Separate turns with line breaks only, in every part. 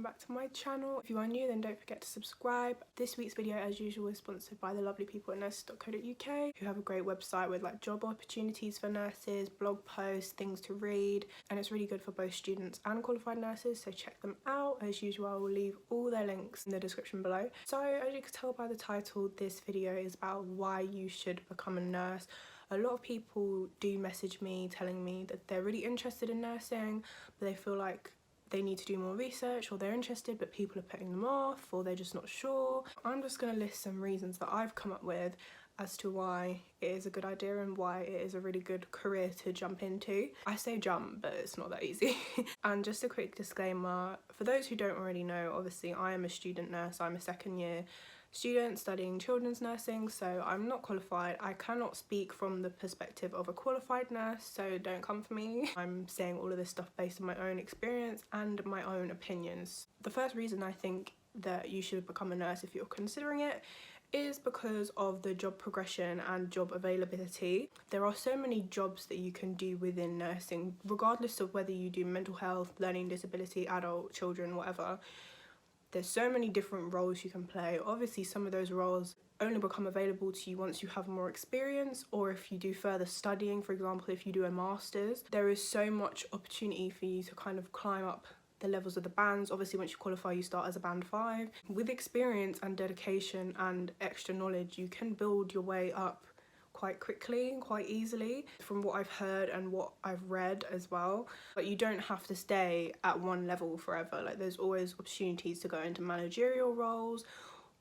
welcome back to my channel. If you are new, then don't forget to subscribe. This week's video, as usual, is sponsored by the lovely people at Nurses.co.uk, who have a great website with like job opportunities for nurses, blog posts, things to read, and it's really good for both students and qualified nurses, so check them out. As usual, I will leave all their links in the description below. So as you can tell by the title, this video is about why you should become a nurse. A lot of people do message me telling me that they're really interested in nursing, but they feel like they need to do more research, or they're interested but people are putting them off, or they're just not sure. I'm just going to list some reasons that I've come up with as to why it is a good idea and why it is a really good career to jump into. I say jump, but it's not that easy. And just a quick disclaimer, for those who don't already know, obviously I am a student nurse. I'm a second year student studying children's nursing, so I'm not qualified. I cannot speak from the perspective of a qualified nurse, so don't come for me. I'm saying all of this stuff based on my own experience and my own opinions. The first reason I think that you should become a nurse if you're considering it is because of the job progression and job availability. There are so many jobs that you can do within nursing, regardless of whether you do mental health, learning disability, adult, children, whatever. There's so many different roles you can play. Obviously, some of those roles only become available to you once you have more experience, or if you do further studying. For example, if you do a master's, there is so much opportunity for you to kind of climb up the levels of the bands. Obviously, once you qualify, you start as a band 5. With experience and dedication and extra knowledge, you can build your way up quite quickly and quite easily, from what I've heard and what I've read as well. But you don't have to stay at one level forever. Like, there's always opportunities to go into managerial roles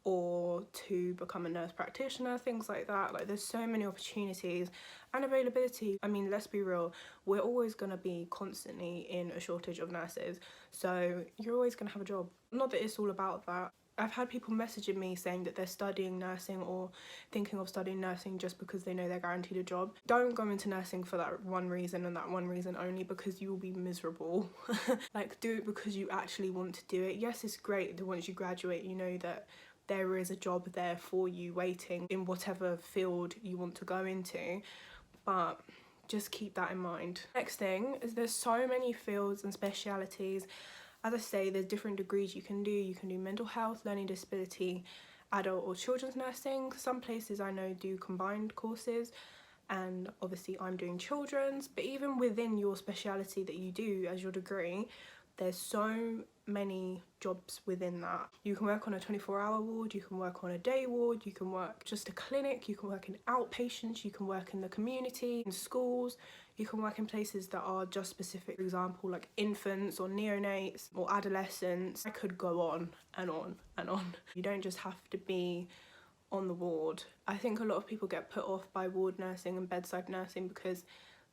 or to become a nurse practitioner, things like that. Like, there's so many opportunities and availability. I mean, let's be real, we're always going to be constantly in a shortage of nurses, so you're always going to have a job. Not that it's all about that. I've had people messaging me saying that they're studying nursing or thinking of studying nursing just because they know they're guaranteed a job. Don't go into nursing for that one reason and that one reason only, because you will be miserable. Like, do it because you actually want to do it. Yes, it's great that once you graduate, you know that there is a job there for you waiting in whatever field you want to go into, but just keep that in mind. Next thing is, there's so many fields and specialities. As I say, there's different degrees you can do. You can do mental health, learning disability, adult or children's nursing. Some places I know do combined courses, and obviously I'm doing children's. But even within your speciality that you do as your degree, there's so many jobs within that. You can work on a 24-hour ward, you can work on a day ward, you can work just a clinic, you can work in outpatients, you can work in the community, in schools, you can work in places that are just specific, for example, like infants or neonates or adolescents. I could go on and on and on. You don't just have to be on the ward. I think a lot of people get put off by ward nursing and bedside nursing because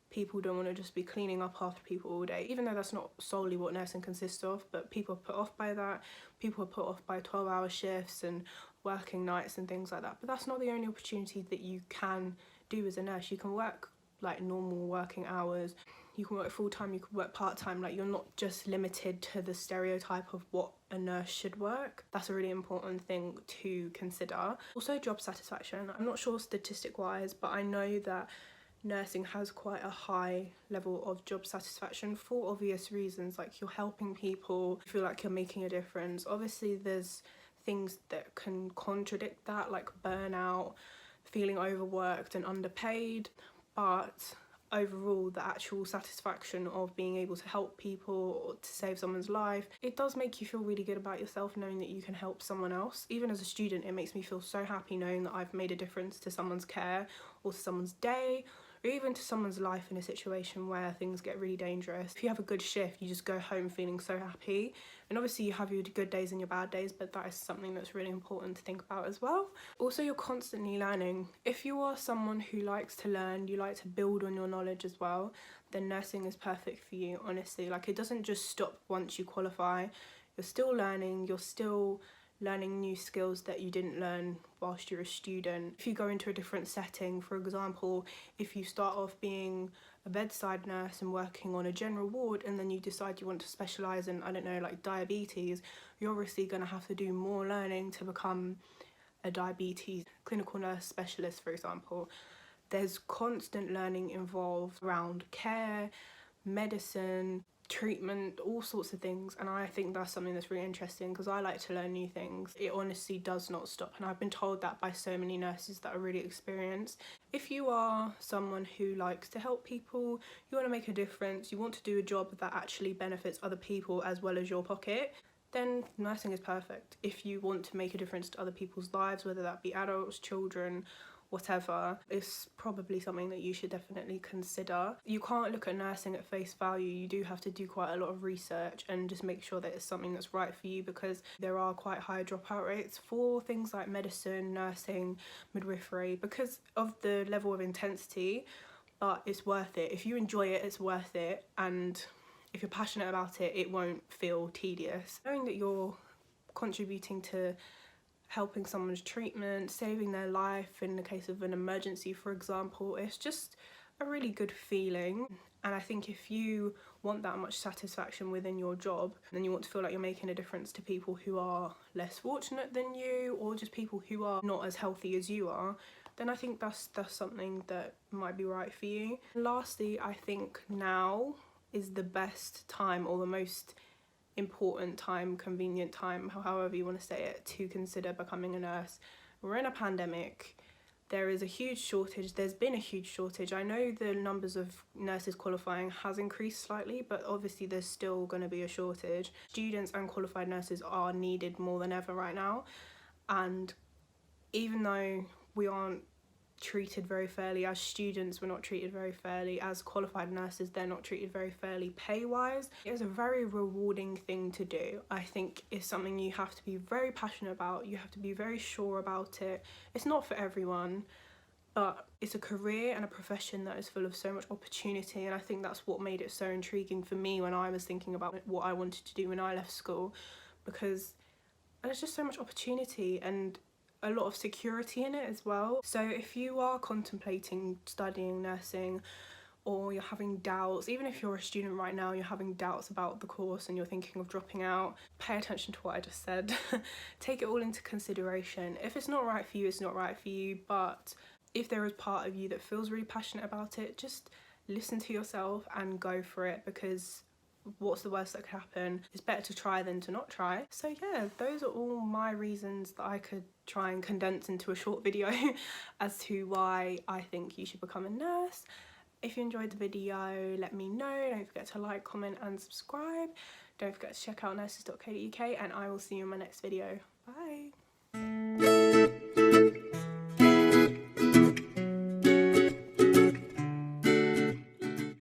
people don't want to just be cleaning up after people all day, even though that's not solely what nursing consists of. But people are put off by that. People are put off by 12-hour shifts and working nights and things like that. But that's not the only opportunity that you can do as a nurse. You can work like normal working hours, you can work full-time, you can work part-time. Like, you're not just limited to the stereotype of what a nurse should work. That's a really important thing to consider. Also, job satisfaction. I'm not sure statistic-wise, but I know that nursing has quite a high level of job satisfaction for obvious reasons. Like, you're helping people, you feel like you're making a difference. Obviously, there's things that can contradict that, like burnout, feeling overworked and underpaid, but overall, the actual satisfaction of being able to help people or to save someone's life, it does make you feel really good about yourself, knowing that you can help someone else. Even as a student, it makes me feel so happy knowing that I've made a difference to someone's care or to someone's day, or even to someone's life in a situation where things get really dangerous. If you have a good shift, you just go home feeling so happy. And obviously you have your good days and your bad days, but that is something that's really important to think about as well. Also, you're constantly learning. If you are someone who likes to learn, you like to build on your knowledge as well, then nursing is perfect for you, honestly. Like, it doesn't just stop once you qualify. You're still learning, you're still learning new skills that you didn't learn whilst you're a student. If you go into a different setting, for example, if you start off being a bedside nurse and working on a general ward, and then you decide you want to specialise in, I don't know, like diabetes, you're obviously going to have to do more learning to become a diabetes clinical nurse specialist, for example. There's constant learning involved around care, medicine, treatment, all sorts of things, and I think that's something that's really interesting because I like to learn new things. It honestly does not stop, and I've been told that by so many nurses that are really experienced. If you are someone who likes to help people, you want to make a difference, you want to do a job that actually benefits other people as well as your pocket, then nursing is perfect. If you want to make a difference to other people's lives, whether that be adults, children, whatever, it's probably something that you should definitely consider. You can't look at nursing at face value. You do have to do quite a lot of research and just make sure that it's something that's right for you, because there are quite high dropout rates for things like medicine, nursing, midwifery, because of the level of intensity. But it's worth it. If you enjoy it, it's worth it, and if you're passionate about it, it won't feel tedious. Knowing that you're contributing to helping someone's treatment, saving their life in the case of an emergency, for example, it's just a really good feeling. And I think if you want that much satisfaction within your job, then you want to feel like you're making a difference to people who are less fortunate than you, or just people who are not as healthy as you are, then I think that's something that might be right for you. Lastly, I think now is the best time, or the most important time, convenient time, however you want to say it, to consider becoming a nurse. We're in a pandemic. There is a huge shortage. There's been a huge shortage. I know the numbers of nurses qualifying has increased slightly, but obviously there's still going to be a shortage. Students and qualified nurses are needed more than ever right now. And even though we aren't treated very fairly as students, we're not treated very fairly as qualified nurses, they're not treated very fairly pay wise. It's a very rewarding thing to do. I think it's something you have to be very passionate about, you have to be very sure about it. It's not for everyone, but it's a career and a profession that is full of so much opportunity, and I think that's what made it so intriguing for me when I was thinking about what I wanted to do when I left school, because there's just so much opportunity and a lot of security in it as well. So if you are contemplating studying nursing, or you're having doubts, even if you're a student right now, you're having doubts about the course and you're thinking of dropping out, pay attention to what I just said. Take it all into consideration. If it's not right for you, it's not right for you, but if there is part of you that feels really passionate about it, just listen to yourself and go for it, because what's the worst that could happen? It's better to try than to not try. So yeah, those are all my reasons that I could try and condense into a short video as to why I think you should become a nurse. If you enjoyed the video, let me know. Don't forget to like, comment and subscribe. Don't forget to check out Nurses.co.uk, and I will see you in my next video. Bye.